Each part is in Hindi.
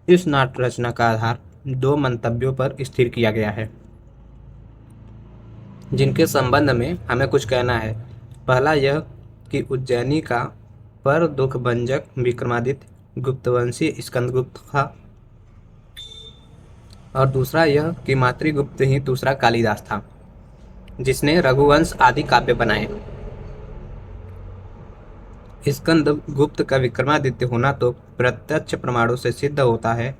इस नाट्य रचना का आधार दो मंतव्यों पर स्थिर किया गया है, जिनके संबंध में हमें कुछ कहना है। पहला यह कि उज्जैनी का पर दुख भंजक विक्रमादित्य गुप्तवंशी स्कंदगुप्त था, और दूसरा यह कि मातृगुप्त ही दूसरा कालिदास था, जिसने रघुवंश आदि काव्य बनाए। स्कंदगुप्त का विक्रमादित्य होना तो प्रत्यक्ष प्रमाणों से सिद्ध होता है।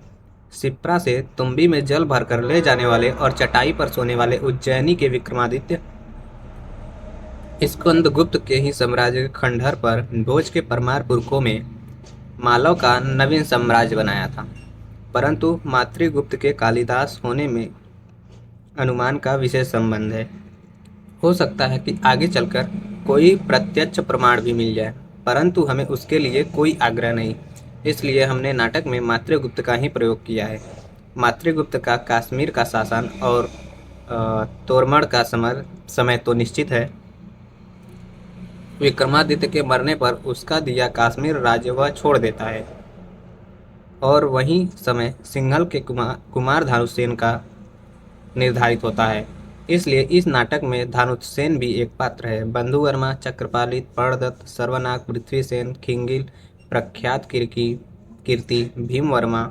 शिप्रा से तुम्बी में जल भरकर ले जाने वाले और चटाई पर सोने वाले उज्जैनी के विक्रमादित्य स्कंदगुप्त के ही साम्राज्य खंडहर पर भोज के परमार पुरखों में मालव का नवीन साम्राज्य बनाया था। परंतु मातृगुप्त के कालिदास होने में अनुमान का विशेष संबंध है। हो सकता है कि आगे चलकर कोई प्रत्यक्ष प्रमाण भी मिल जाए, परंतु हमें उसके लिए कोई आग्रह नहीं। इसलिए हमने नाटक में मातृगुप्त का ही प्रयोग किया है। मातृगुप्त का कश्मीर का शासन और तोरमड़ का समय तो निश्चित है। विक्रमादित्य के मरने पर उसका दिया कश्मीर राज्य वह छोड़ देता है, और वही समय सिंघल के कुमार धानुसेन का निर्धारित होता है। इसलिए इस नाटक में धानुसेन भी एक पात्र है। बंधु वर्मा, चक्रपाली, पर्णदत्त, सर्वनाग, पृथ्वीसेन, खिंगिल, प्रख्यात कीर्ति, भीम वर्मा,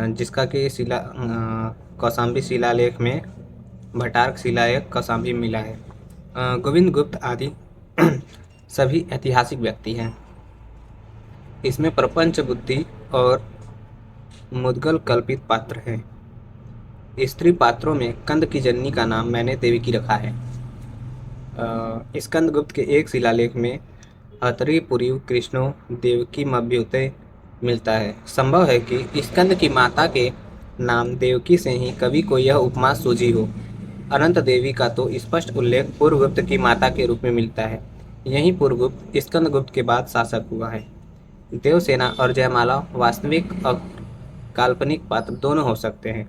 जिसका कि कौशाम्बी शिलालेख में भटारक शिलालेख कौशाम्बी मिला है, गोविंद गुप्त आदि सभी ऐतिहासिक व्यक्ति हैं। इसमें प्रपंच बुद्धि और मुद्गल कल्पित पात्र हैं। स्त्री पात्रों में कंद की जननी का नाम मैंने देवकी रखा है। स्कंदगुप्त के एक शिलालेख में अतरिपुरी कृष्णो देवकी मभ्युते मिलता है। संभव है कि स्कंद की माता के नाम देवकी से ही कवि को यह उपमा सूझी हो। अनंत देवी का तो स्पष्ट उल्लेख पुरगुप्त की माता के रूप में मिलता है। यही पुरगुप्त स्कंदगुप्त के बाद शासक हुआ है। देवसेना और जयमाला वास्तविक और काल्पनिक पात्र दोनों हो सकते हैं।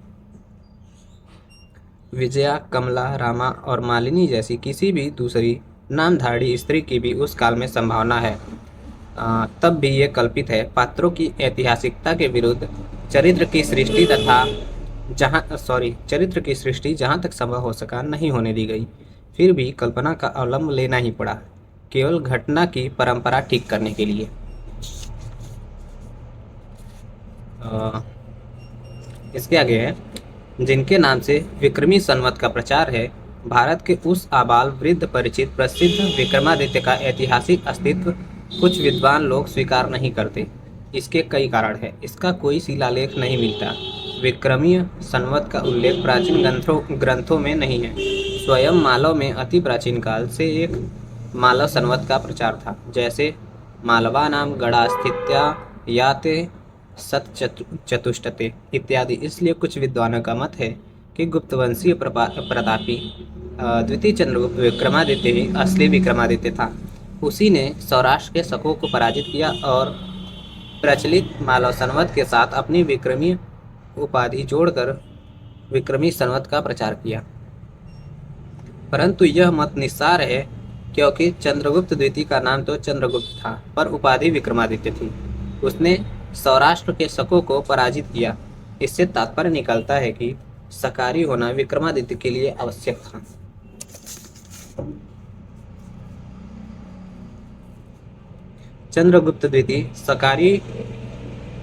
विजया, कमला, रामा और मालिनी जैसी किसी भी दूसरी नामधारी स्त्री की भी उस काल में संभावना है। तब भी ये कल्पित है। पात्रों की ऐतिहासिकता के विरुद्ध चरित्र की सृष्टि जहाँ तक संभव हो सका नहीं होने दी गई। फिर भी कल्पना का अवलंब लेना ही पड़ा, केवल घटना की परंपरा ठीक करने के लिए। इसके आगे है, जिनके नाम से विक्रमी संवत का प्रचार है। भारत के उस आबाल वृद्ध परिचित प्रसिद्ध विक्रमादित्य का ऐतिहासिक अस्तित्व कुछ विद्वान लोग स्वीकार नहीं करते। इसके कई कारण हैं। इसका कोई शिलालेख नहीं मिलता। विक्रमीय संवत का उल्लेख प्राचीन ग्रंथों में नहीं है। स्वयं मालव में अति प्राचीन काल से एक मालव संवत का प्रचार था, जैसे मालवानाम गणास्थित्या याते चतुष्टते इत्यादि। इसलिए कुछ विद्वानों का मत है कि गुप्तवंशीय प्रतापी द्वितीय चंद्रगुप्त विक्रमादित्य ही असली विक्रमादित्य था। उसी ने सौराष्ट्र के शकों को पराजित किया और प्रचलित मालव संवत के साथ अपनी विक्रमी उपाधि जोड़कर विक्रमी संवत का प्रचार किया। परंतु यह मत निस्सार है, क्योंकि चंद्रगुप्त द्वितीय का नाम तो चंद्रगुप्त था, पर उपाधि विक्रमादित्य थी। उसने सौराष्ट्र के शकों को पराजित किया। इससे तात्पर्य निकलता है कि सकारी होना विक्रमादित्य के लिए आवश्यक था। चंद्रगुप्त द्वितीय सकारी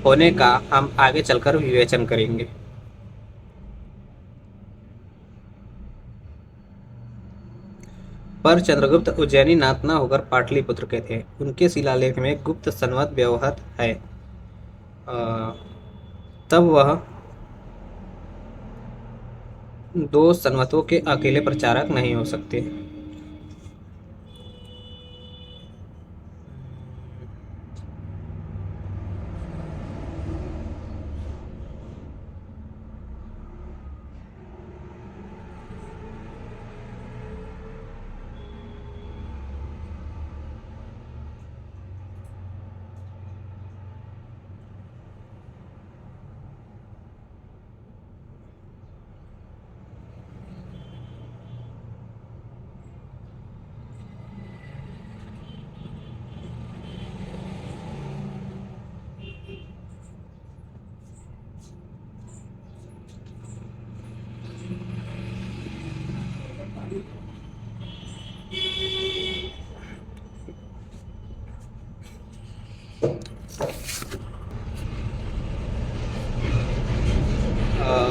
होने का हम आगे चलकर विवेचन करेंगे। पर चंद्रगुप्त उज्जैनी नाथ न होकर पाटलिपुत्र के थे। उनके शिलालेख में गुप्त संवत व्यवहत है। तब वह दो संवतों के अकेले प्रचारक नहीं हो सकते।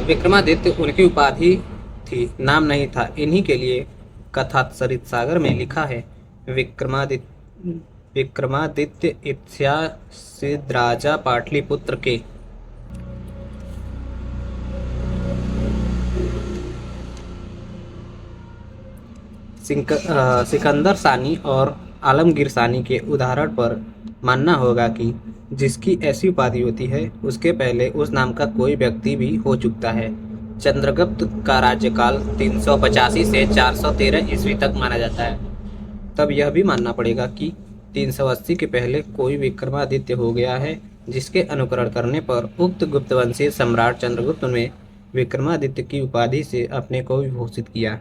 विक्रमादित्य उनकी उपाधि थी, नाम नहीं था। इन्हीं के लिए कथा सरित सागर में लिखा है, विक्रमादित्य विक्रमादित्य इत्यासिद राजा पाटलिपुत्र के। सिकंदर सानी और आलमगीर सानी के उदाहरण पर मानना होगा कि जिसकी ऐसी उपाधि होती है उसके पहले उस नाम का कोई व्यक्ति भी हो चुकता है। चंद्रगुप्त का राज्यकाल 385 से 413 ईस्वी तक माना जाता है। तब यह भी मानना पड़ेगा कि 380 के पहले कोई विक्रमादित्य हो गया है, जिसके अनुकरण करने पर उक्त गुप्तवंशीय सम्राट चंद्रगुप्त ने विक्रमादित्य की उपाधि से अपने को विभूषित किया।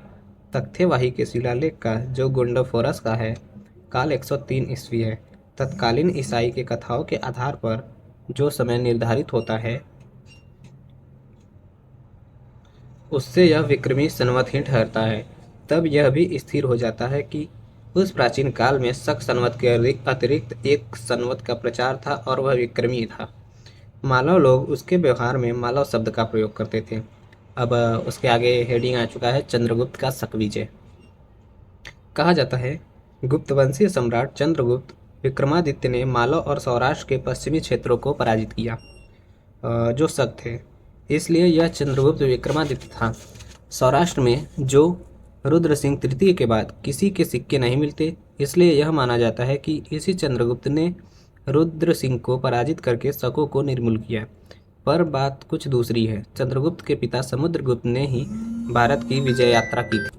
तख्तेवाही के शिलालेख का, जो गुंडोफोरस का है, काल 103 ईस्वी है। तत्कालीन ईसाई के कथाओं के आधार पर जो समय निर्धारित होता है उससे यह विक्रमी संवत ही ठहरता है। तब यह भी स्थिर हो जाता है कि उस प्राचीन काल में शक संवत के अतिरिक्त एक संवत का प्रचार था और वह विक्रमी था। मालव लोग उसके व्यवहार में मालव शब्द का प्रयोग करते थे। अब उसके आगे हेडिंग आ चुका है, चंद्रगुप्त का शक विजय। कहा जाता है, गुप्तवंशीय सम्राट चंद्रगुप्त विक्रमादित्य ने मालव और सौराष्ट्र के पश्चिमी क्षेत्रों को पराजित किया, जो शक थे। इसलिए यह चंद्रगुप्त विक्रमादित्य था। सौराष्ट्र में जो रुद्र सिंह तृतीय के बाद किसी के सिक्के नहीं मिलते, इसलिए यह माना जाता है कि इसी चंद्रगुप्त ने रुद्र सिंह को पराजित करके शकों को निर्मूल किया। पर बात कुछ दूसरी है। चंद्रगुप्त के पिता समुद्रगुप्त ने ही भारत की विजय यात्रा की थी।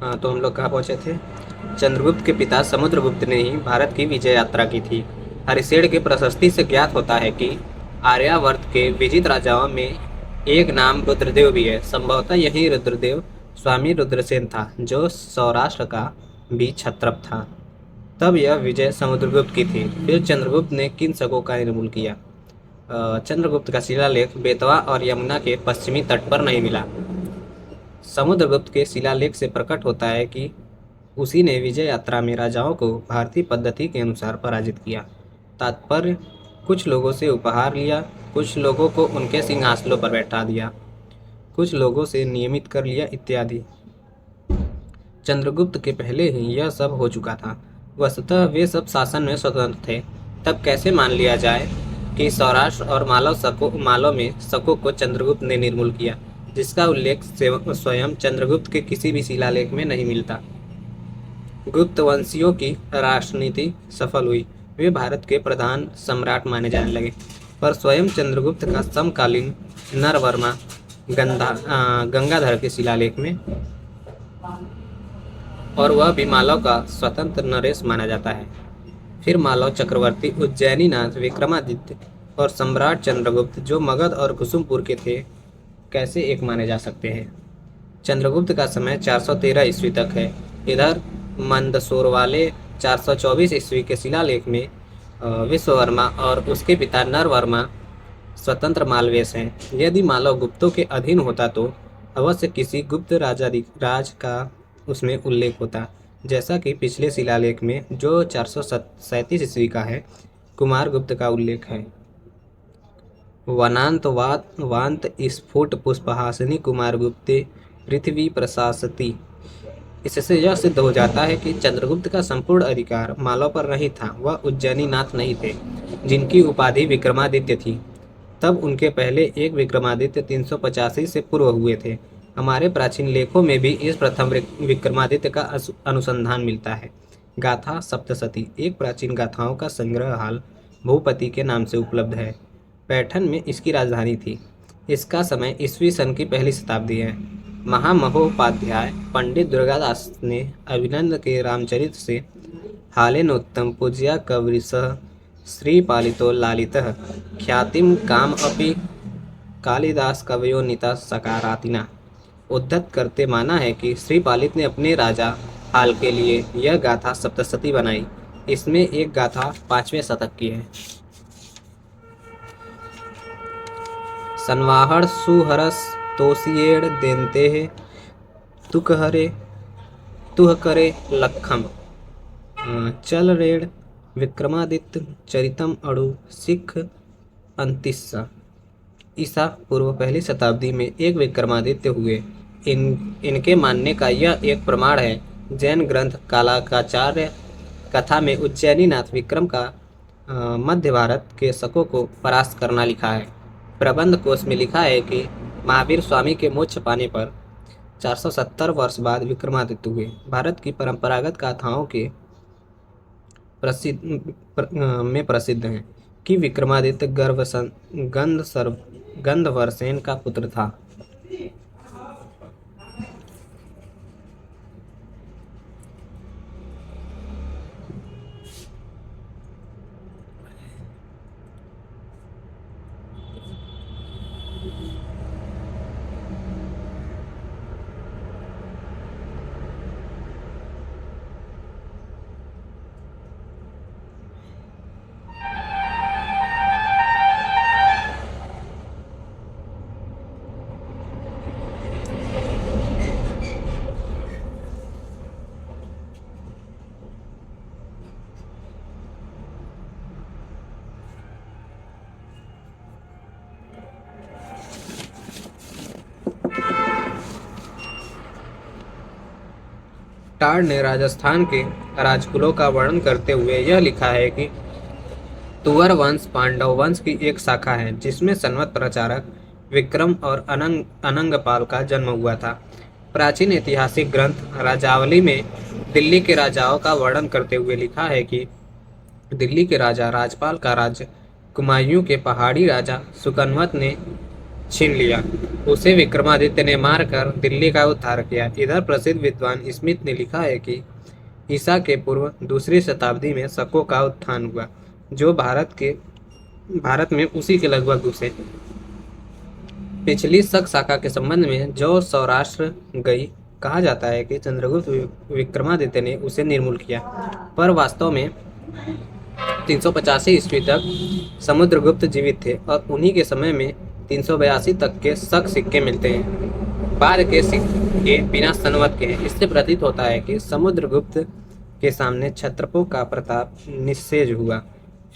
हाँ, तो हम लोग कहाँ पहुँचे थे? चंद्रगुप्त के पिता समुद्रगुप्त ने ही भारत की विजय यात्रा की थी। हरिशेन के प्रशस्ति से ज्ञात होता है कि आर्यावर्त के विजित राजाओं में एक नाम रुद्रदेव भी है। संभवतः यही रुद्रदेव स्वामी रुद्रसेन था, जो सौराष्ट्र का भी क्षत्रप था। तब यह विजय समुद्रगुप्त की थी। फिर चंद्रगुप्त ने किन शकों का निर्मूल किया? चंद्रगुप्त का शिलालेख बेतवा और यमुना के पश्चिमी तट पर नहीं मिला। समुद्रगुप्त के शिलालेख से प्रकट होता है कि उसी ने विजय यात्रा में राजाओं को भारतीय पद्धति के अनुसार पराजित किया। तात्पर्य, कुछ लोगों से उपहार लिया, कुछ लोगों को उनके सिंहासनों पर बैठा दिया, कुछ लोगों से नियमित कर लिया इत्यादि। चंद्रगुप्त के पहले ही यह सब हो चुका था। वस्तुतः वे सब शासन में स्वतंत्र थे। तब कैसे मान लिया जाए कि सौराष्ट्र और मालव में शकों को चंद्रगुप्त ने निर्मूल किया? जिसका उल्लेख स्वयं चंद्रगुप्त के किसी भी शिलालेख में नहीं मिलता। गुप्त वंशियों की राजनीति सफल हुई, वे भारत के प्रधान सम्राट माने जाने लगे, पर स्वयं चंद्रगुप्त का समकालीन नरवर्मा गंगाधर के शिलालेख में, और वह भी मालव का स्वतंत्र नरेश माना जाता है। फिर मालव चक्रवर्ती उज्जैनीनाथ विक्रमादित्य और सम्राट चंद्रगुप्त जो मगध और कुसुमपुर के थे, कैसे एक माने जा सकते हैं। चंद्रगुप्त का समय 413 ईस्वी तक है। इधर मंदसौर वाले 424 ईस्वी के शिलालेख में विश्ववर्मा और उसके पिता नरवर्मा स्वतंत्र मालवेश हैं। यदि मालव गुप्तों के अधीन होता तो अवश्य किसी गुप्त राज का उसमें उल्लेख होता, जैसा कि पिछले शिलालेख में जो 437 ईस्वी का है, कुमार गुप्त का उल्लेख है। वनांत वांत स्फुट पुष्पहासिनी कुमार गुप्ते पृथ्वी प्रशासती। इससे यह सिद्ध हो जाता है कि चंद्रगुप्त का संपूर्ण अधिकार मालव पर नहीं था। वह उज्जैनी नाथ नहीं थे, जिनकी उपाधि विक्रमादित्य थी। तब उनके पहले एक विक्रमादित्य 385 से पूर्व हुए थे। हमारे प्राचीन लेखों में भी इस प्रथम विक्रमादित्य का अनुसंधान मिलता है। गाथा सप्तशती एक प्राचीन गाथाओं का संग्रह हाल भूपति के नाम से उपलब्ध है। पैठन में इसकी राजधानी थी। इसका समय ईस्वी सन की पहली शताब्दी है। महामहोपाध्याय पंडित दुर्गादास ने अभिनंद के रामचरित से हालेनोत्तम पूज्या कविसः श्रीपालितो लालितः ख्यातिम काम अपि कालिदास कवयो नीता सकारातिना उद्धत करते माना है कि श्रीपालित ने अपने राजा हाल के लिए यह गाथा सप्तशती बनाई। इसमें एक गाथा 5वें शतक की है। संवाहर सुहरस तोसिएड़ देनते है तुह करे लखम चल रेड़ विक्रमादित्य चरितम अड़ु सिख अंतिस्सा। ईसा पूर्व पहली शताब्दी में एक विक्रमादित्य हुए। इनके मानने का यह एक प्रमाण है। जैन ग्रंथ कालाकाचार्य कथा में उज्जैनीनाथ विक्रम का मध्य भारत के शकों को परास्त करना लिखा है। प्रबंध कोश में लिखा है कि महावीर स्वामी के मोक्ष पाने पर 470 वर्ष बाद विक्रमादित्य हुए। भारत की परंपरागत गाथाओं के प्रसिद्ध हैं कि विक्रमादित्य गंधवर्सेन का पुत्र था। टाड़ ने राजस्थान के राजकुलों का वर्णन करते हुए यह लिखा है कि तुवर वंश पांडव वंश की एक शाखा है, जिसमें संवत प्रचारक विक्रम और अनंगपाल का जन्म हुआ था। प्राचीन ऐतिहासिक ग्रंथ राजावली में दिल्ली के राजाओं का वर्णन करते हुए लिखा है कि दिल्ली के राजा राजपाल का राज्य कुमायूं के पहाड़ी राजा सुकनवत ने छीन लिया। उसे विक्रमादित्य ने मारकर दिल्ली का उद्धार किया। इधर प्रसिद्ध विद्वान स्मिथ ने लिखा है कि ईसा के पूर्व दूसरी शताब्दी में शकों का उत्थान हुआ, जो भारत में उसी के लगभग घुसे। पिछली शक शाखा के संबंध में जो सौराष्ट्र गई, कहा जाता है कि चंद्रगुप्त विक्रमादित्य ने उसे निर्मूल किया, पर वास्तव में 385 ईस्वी तक समुद्रगुप्त जीवित थे और उन्हीं के समय में 382 तक के शक सिक्के मिलते हैं। बाद के सिक्के बिना संवत के हैं। इससे प्रतीत होता है कि समुद्रगुप्त के सामने क्षत्रपों का प्रताप निस्तेज हुआ।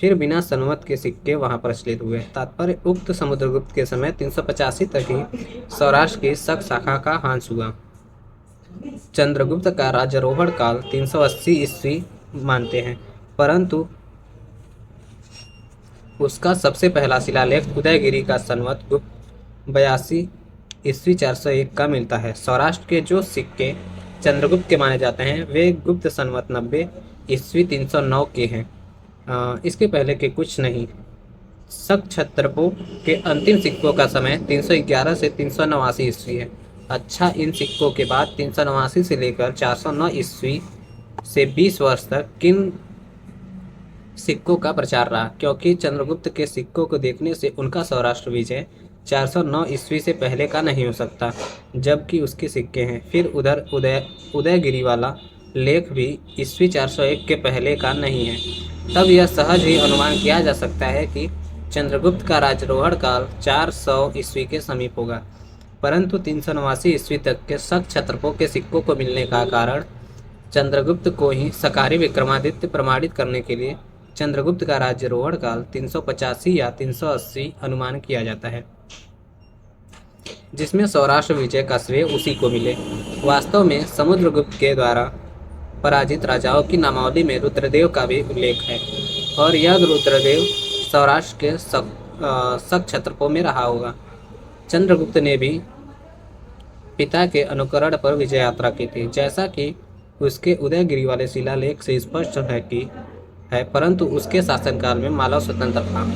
फिर बिना संवत के सिक्के वहां प्रचलित हुए। तात्पर्य उक्त समुद्रगुप्त के समय 385 तक ही सौराष्ट्र की शक शाखा का ह्रास हुआ। चंद्रगुप्त का राज्यारोहण काल 380 ईस्वी मानते हैं, परंतु उसका सबसे पहला शिलालेख उदयगिरी का संवत गुप्त 82 ईस्वी 401 का मिलता है। सौराष्ट्र के जो सिक्के चंद्रगुप्त के माने जाते हैं वे गुप्त संवत 90 ईस्वी 309 के हैं। इसके पहले के कुछ नहीं। शक क्षत्रपों के अंतिम सिक्कों का समय 311 से 389 ईस्वी है। अच्छा, इन सिक्कों के बाद 389 से लेकर 409 ईस्वी से 20 वर्ष तक किन सिक्कों का प्रचार रहा, क्योंकि चंद्रगुप्त के सिक्कों को देखने से उनका सौराष्ट्र विजय 409 ईस्वी से पहले का नहीं हो सकता, जबकि उसके सिक्के हैं। फिर उधर उदयगिरी वाला लेख भी ईस्वी 401 के पहले का नहीं है। तब यह सहज ही अनुमान किया जा सकता है कि चंद्रगुप्त का राजरोहण काल 400 ईस्वी के समीप होगा। परंतु 389 ईस्वी तक के शक क्षत्रपों के सिक्कों को मिलने का कारण चंद्रगुप्त को ही सकारी विक्रमादित्य प्रमाणित करने के लिए चंद्रगुप्त का राज्यारोहण काल 385 या 380 अनुमान किया जाता है, जिसमें सौराष्ट्र विजय का श्रेय उसी को मिले। वास्तव में समुद्रगुप्त के द्वारा पराजित राजाओं की नामावली में रुद्रदेव का भी उल्लेख है, और यह रुद्रदेव सौराष्ट्र के शक क्षत्रपों में रहा होगा। चंद्रगुप्त ने भी पिता के अनुकरण पर विजय यात्रा की थी, जैसा कि उसके उदयगिरी वाले शिलालेख से स्पष्ट है, परंतु उसके शासनकाल में मालव स्वतंत्र था।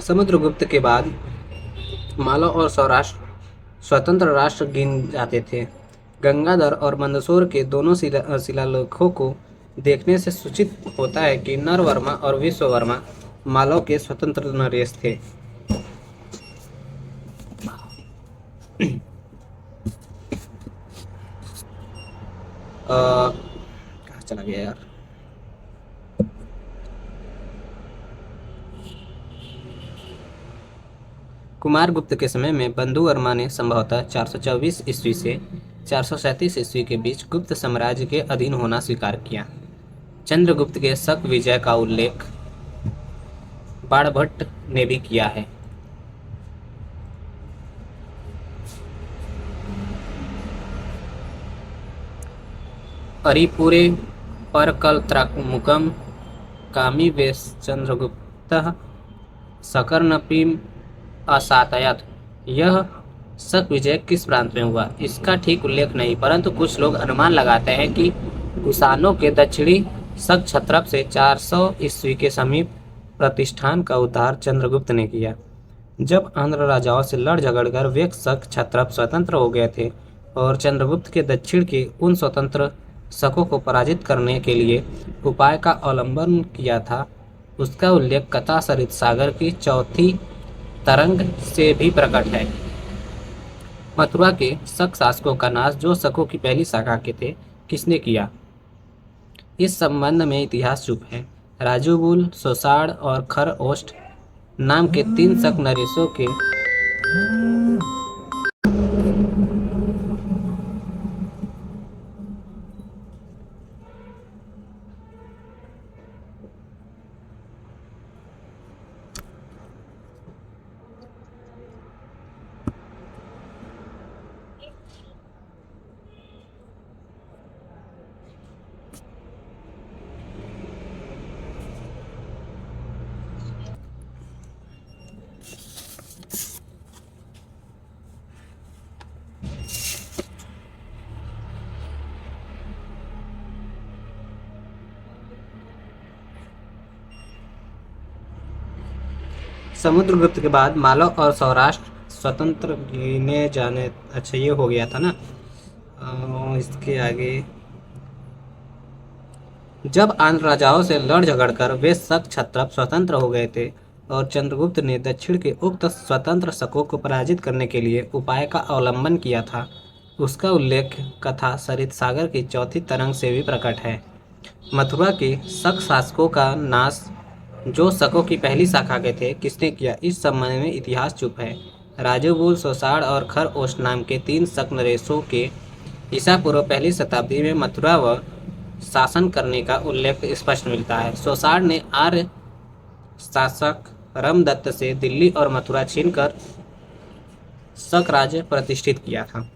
समुद्रगुप्त के बाद मालव और सौराष्ट्र स्वतंत्र राष्ट्र गिन जाते थे। गंगाधर और मंदसौर के दोनों शिलालेखों को देखने से सूचित होता है कि नरवर्मा और विश्ववर्मा मालव के स्वतंत्र नरेश थे। कहाँ चला गया यार। कुमारगुप्त के समय में बंधुवर्मा ने संभवतः 424 ईस्वी से 437 ईस्वी के बीच गुप्त साम्राज्य के अधीन होना स्वीकार किया। चंद्रगुप्त के शक विजय का उल्लेख बाणभट्ट ने भी किया है। अरिपुरे परकलत्रामुकम कामी वेश चंद्रगुप्त सकर्णपीम असातयत। यह शक विजय किस प्रांत में हुआ, इसका ठीक उल्लेख नहीं, परंतु कुछ लोग अनुमान लगाते हैं कि कुषाणों के दक्षिणी शक क्षत्रप से 400 ईस्वी के समीप प्रतिष्ठान का उद्धार चंद्रगुप्त ने किया। जब आंध्र राजाओं से लड़ झगड़कर वे शक क्षत्रप स्वतंत्र हो गए थे और चंद्रगुप्त के दक्षिण के उन स्वतंत्र शकों को पराजित करने के लिए उपाय का अवलंबन किया था, उसका उल्लेख कथा सरित सागर की चौथी तरंग से भी प्रकट है। मथुरा के शक शासकों का नाश, जो शकों की पहली शाखा के थे, किसने किया? इस संबंध में इतिहास चुप है। राजूबुल, सोसाड़ और खर ओष्ट नाम के 3 शक नरेशों के समुद्रगुप्त के बाद मालव और सौराष्ट्र स्वतंत्र गिने जाने। अच्छा, ये हो गया था ना। इसके आगे जब आंध्र राजाओं से लड़ झगड़कर वे शक क्षत्रप स्वतंत्र हो गए थे, और चंद्रगुप्त ने दक्षिण के उक्त स्वतंत्र शकों को पराजित करने के लिए उपाय का अवलंबन किया था, उसका उल्लेख कथा सरित सागर की चौथी तरंग से भी प्रकट है। मथुरा के शक शासकों का नाश जो शकों की पहली शाखा के थे किसने किया, इस संबंध में इतिहास चुप है। राजूबुल, सोसाड़ और खरओष्ट नाम के 3 शक नरेशों के ईसा पूर्व पहली शताब्दी में मथुरा व शासन करने का उल्लेख स्पष्ट मिलता है। सोसाड़ ने आर्य शासक रामदत्त से दिल्ली और मथुरा छीनकर शक राज्य प्रतिष्ठित किया था।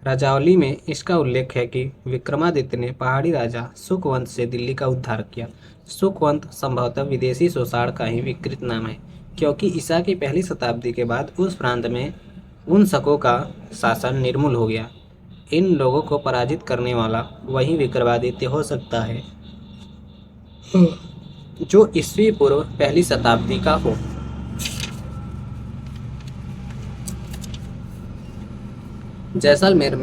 राजावली में इसका उल्लेख है कि विक्रमादित्य ने पहाड़ी राजा सुकवंत से दिल्ली का उद्धार किया। सुकवंत संभवतः विदेशी सोसाड़ का ही विकृत नाम है, क्योंकि ईसा की पहली शताब्दी के बाद उस प्रांत में उन शकों का शासन निर्मूल हो गया। इन लोगों को पराजित करने वाला वही विक्रमादित्य हो सकता है जो ईस्वी पूर्व पहली शताब्दी का हो। जैसलमेर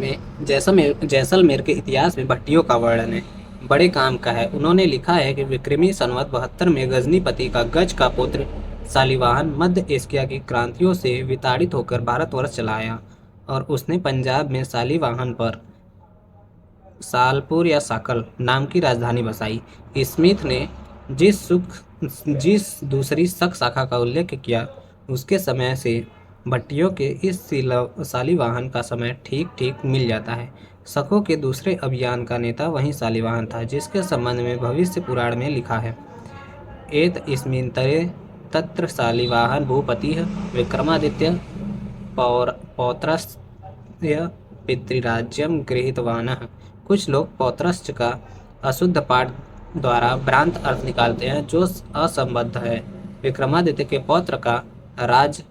के इतिहास में भट्टियों का वर्णन है, बड़े काम का है। उन्होंने लिखा है कि विक्रमी संवत 72 में गजनीपति का गज का पुत्र शालिवाहन मध्य एशिया की क्रांतियों से विताड़ित होकर भारतवर्ष चला आया और उसने पंजाब में शालिवाहन पर सालपुर या साकल नाम की राजधानी बसाई। स्मिथ ने जिस दूसरी शक शाखा का उल्लेख किया उसके समय से भट्टियों के इस शालिवाहन का समय ठीक ठीक मिल जाता है। शकों के दूसरे अभियान का नेता वही शालिवाहन था जिसके संबंध में भविष्य पुराण में लिखा है, एत इस्मिन्तरे तत्र शालिवाहन भूपतिः विक्रमादित्य पौत्रस्य पितृराज्यम गृहीतवानः। कुछ लोग पौत्रस्य का अशुद्ध पाठ द्वारा भ्रांत अर्थ निकालते हैं जो असंबद्ध है। विक्रमादित्य के पौत्र का राज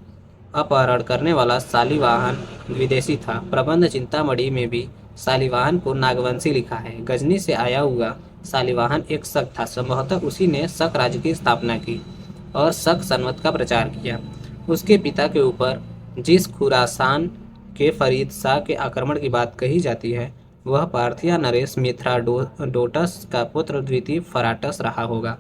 अपहरण करने वाला शालिवाहन विदेशी था। प्रबंध चिंतामणि में भी शालिवाहन को नागवंशी लिखा है। गजनी से आया हुआ शालिवाहन एक शक था, संभवतः उसी ने शक राज्य की स्थापना की और शक संवत का प्रचार किया। उसके पिता के ऊपर जिस खुरासान के फरीद शाह के आक्रमण की बात कही जाती है वह पार्थिया नरेश मिथ्राडोटस का पुत्र द्वितीय फराटस रहा होगा।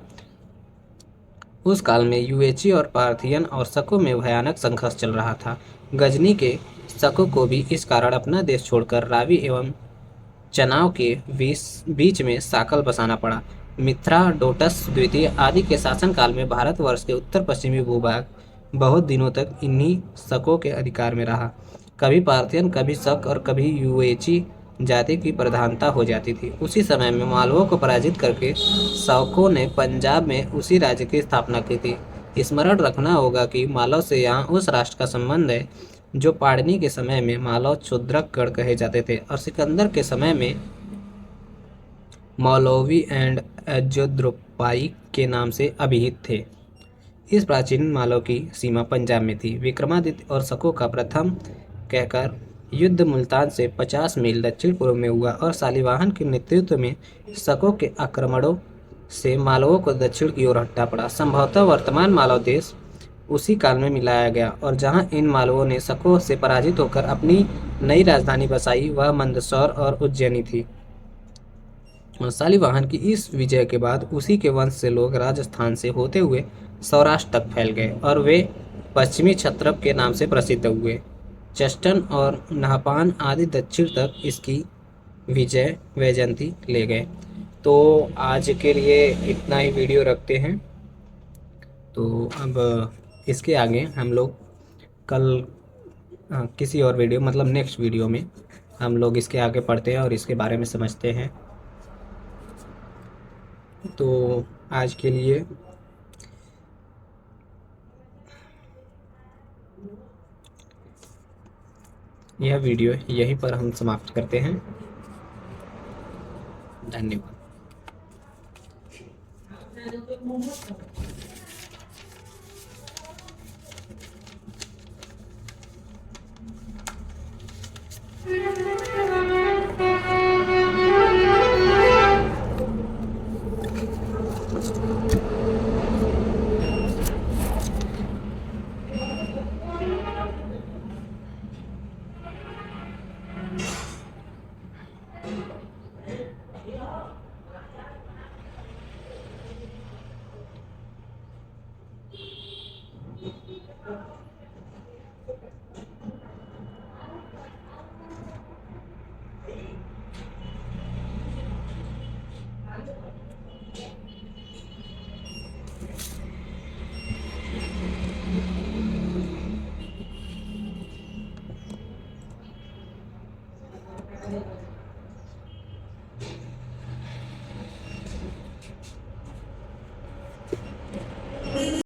उस काल में युएची और पार्थियन और शकों में भयानक संघर्ष चल रहा था। गजनी के शकों को भी इस कारण अपना देश छोड़कर रावी एवं चनाव के बीच में साकल बसाना पड़ा। मिथ्राडोटस द्वितीय आदि के शासनकाल में भारतवर्ष के उत्तर पश्चिमी भूभाग बहुत दिनों तक इन्हीं शकों के अधिकार में रहा। कभी पार्थियन, कभी शक और कभी युएची जाति की प्रधानता हो जाती थी। उसी समय में मालवों को पराजित करके शकों ने पंजाब में उसी राज्य की स्थापना की थी। स्मरण रखना होगा कि मालव से यहाँ उस राष्ट्र का संबंध है जो पाड़नी के समय में मालव क्षुद्रकगढ़ कहे जाते थे और सिकंदर के समय में मौलवी एंड अजोद्रुपाई के नाम से अभिहित थे। इस प्राचीन मालव की सीमा पंजाब में थी। विक्रमादित्य और शकों का प्रथम कहकर युद्ध मुल्तान से 50 मील दक्षिण पूर्व में हुआ और शालिवाहन के नेतृत्व में शकों के आक्रमणों से मालवों को दक्षिण की ओर हटना पड़ा। संभवतः वर्तमान मालव देश उसी काल में मिलाया गया और जहां इन मालवों ने शकों से पराजित होकर अपनी नई राजधानी बसाई वह मंदसौर और उज्जैनी थी। शालिवाहन की इस विजय के बाद उसी के वंश से लोग राजस्थान से होते हुए सौराष्ट्र तक फैल गए और वे पश्चिमी क्षत्रप के नाम से प्रसिद्ध हुए। चस्टन और नाहपान आदि दक्षिण तक इसकी विजय वैजयंती ले गए। तो आज के लिए इतना ही वीडियो रखते हैं। तो अब इसके आगे हम लोग कल किसी और वीडियो मतलब नेक्स्ट वीडियो में हम लोग इसके आगे पढ़ते हैं और इसके बारे में समझते हैं। तो आज के लिए यह वीडियो यहीं पर हम समाप्त करते हैं। धन्यवाद।